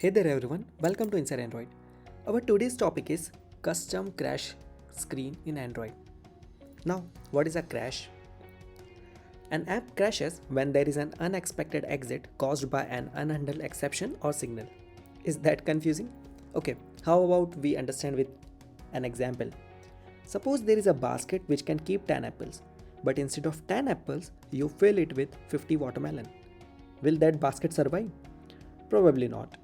Hey there everyone, welcome to Inside Android. Our today's topic is custom crash screen in Android. Now, what is a crash? An app crashes when there is an unexpected exit caused by an unhandled exception or signal. Is that confusing? Okay, how about we understand with an example? Suppose there is a basket which can keep 10 apples, but instead of 10 apples, you fill it with 50 watermelon. Will that basket survive? Probably not.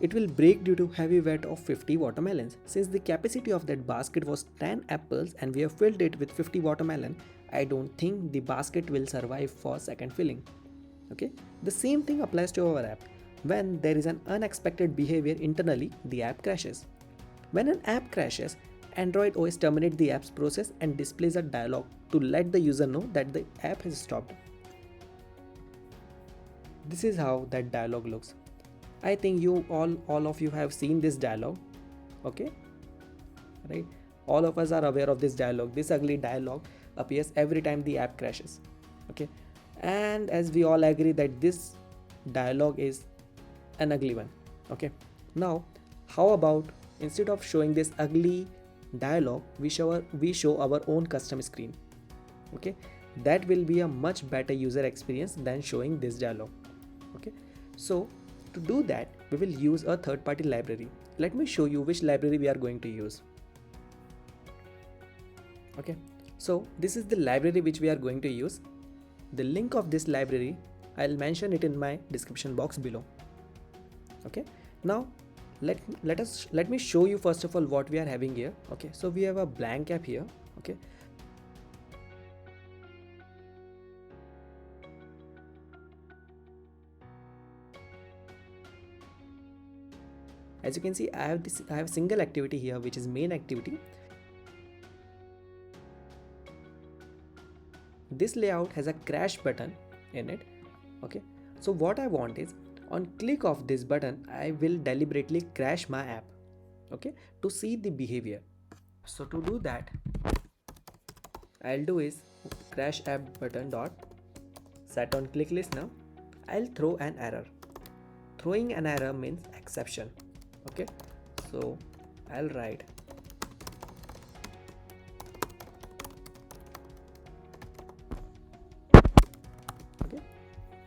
It will break due to heavy weight of 50 watermelons. Since the capacity of that basket was 10 apples and we have filled it with 50 watermelon, I don't think the basket will survive for second filling. Okay? The same thing applies to our app. When there is an unexpected behavior internally, the app crashes. When an app crashes, Android OS terminates the app's process and displays a dialog to let the user know that the app has stopped. This is how that dialog looks. I think all of you have seen this dialogue. Okay, right? All of us are aware of this dialogue. This ugly dialogue appears every time the app crashes. Okay, and as we all agree that this dialogue is an ugly one. Okay, now how about instead of showing this ugly dialogue, we show our own custom screen. Okay, that will be a much better user experience than showing this dialogue. Okay, so to do that we will use a third-party library. Let me show you which library we are going to use. Okay, so this is the library which we are going to use. The link of this library I'll mention it in my description box below. Okay, now let me show you first of all what we are having here. Okay, so we have a blank app here. Okay, as you can see, I have single activity here which is main activity. This layout has a crash button in it. Okay, so what I want is on click of this button I will deliberately crash my app. Okay, to see the behavior. So to do that I'll do is crash app button dot set on click listener. I'll throw an error. Throwing an error means exception. Okay, so I'll write okay.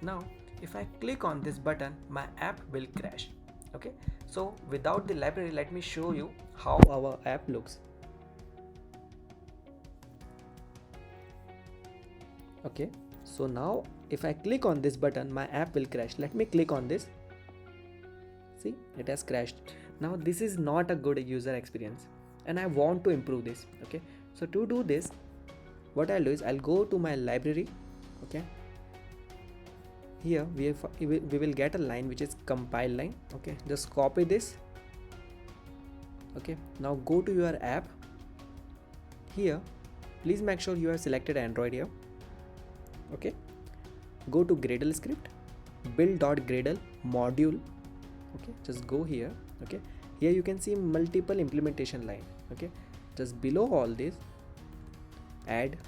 Now if I click on this button my app will crash. Okay, so without the library let me show you how our app looks. Okay, so now if I click on this button my app will crash. Let me click on this. See, it has crashed. Now this is not a good user experience and I want to improve this. Okay, so to do this what I'll do is I'll go to my library. Okay, here we will get a line which is compile line. Okay, just copy this. Okay, now go to your app. Here please make sure you have selected Android here. Okay, go to Gradle script, build.gradle module. Okay, just go here. Okay, here you can see multiple implementation line. Okay, just below all this add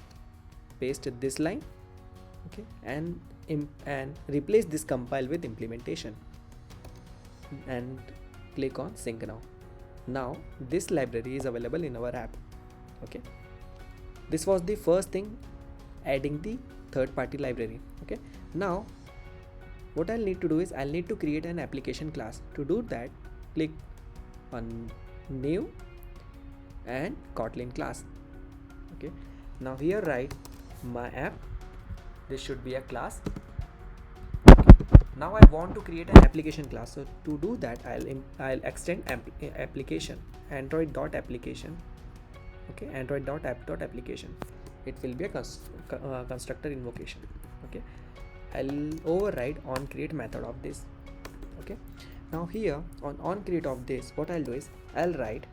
paste this line. Okay, and replace this compile with implementation and click on sync now. Now this library is available in our app. Okay, this was the first thing, adding the third-party library. Okay, now what I'll need to do is I'll need to create an application class. To do that click on new and Kotlin class. Okay, now here write my app. This should be a class. Now I want to create an application class. So to do that I'll extend application android.application. Okay, android.app.application. It will be a constructor invocation. Okay, I'll override on create method of this. Okay, now here on create of this what I'll do is I'll write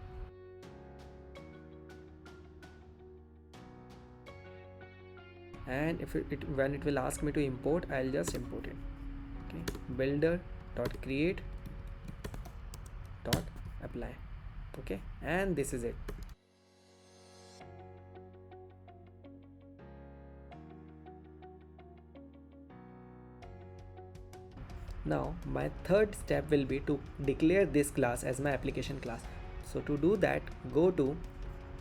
and if when it will ask me to import I'll just import it. Okay, builder.create.apply. Okay, and this is it. Now my third step will be to declare this class as my application class. So to do that, go to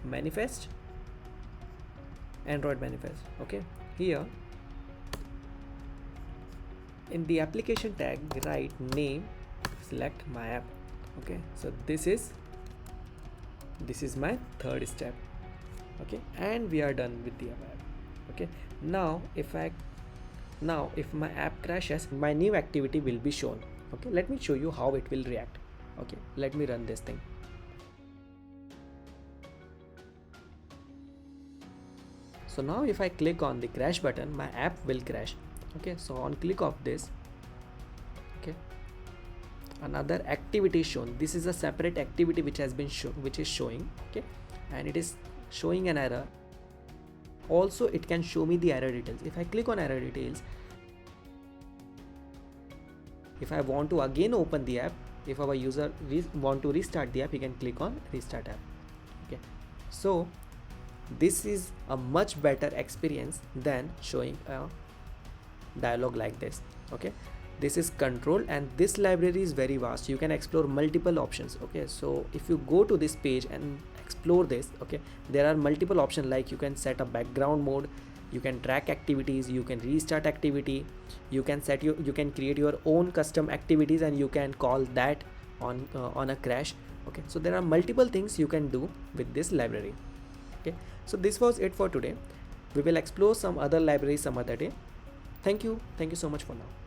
manifest, Android manifest. Okay, here in the application tag write name, select my app. Okay, so this is my third step. Okay, and we are done with the app. Okay, now if my app crashes, my new activity will be shown. Okay, let me show you how it will react. Okay, let me run this thing. So now if I click on the crash button, my app will crash. Okay, so on click of this, okay, another activity is shown. This is a separate activity which has been which is showing. Okay, and it is showing an error. Also it can show me the error details. If I click on error details, if I want to again open the app, if our user want to restart the app, he can click on restart app. Okay, so this is a much better experience than showing a dialog like this. Okay, this is control, and this library is very vast. You can explore multiple options. Okay, so if you go to this page and explore this, okay, there are multiple options, like you can set a background mode, you can track activities, you can restart activity, you can create your own custom activities, and you can call that on a crash. Okay, so there are multiple things you can do with this library. Okay, so this was it for today. We will explore some other libraries some other day. Thank you so much for now.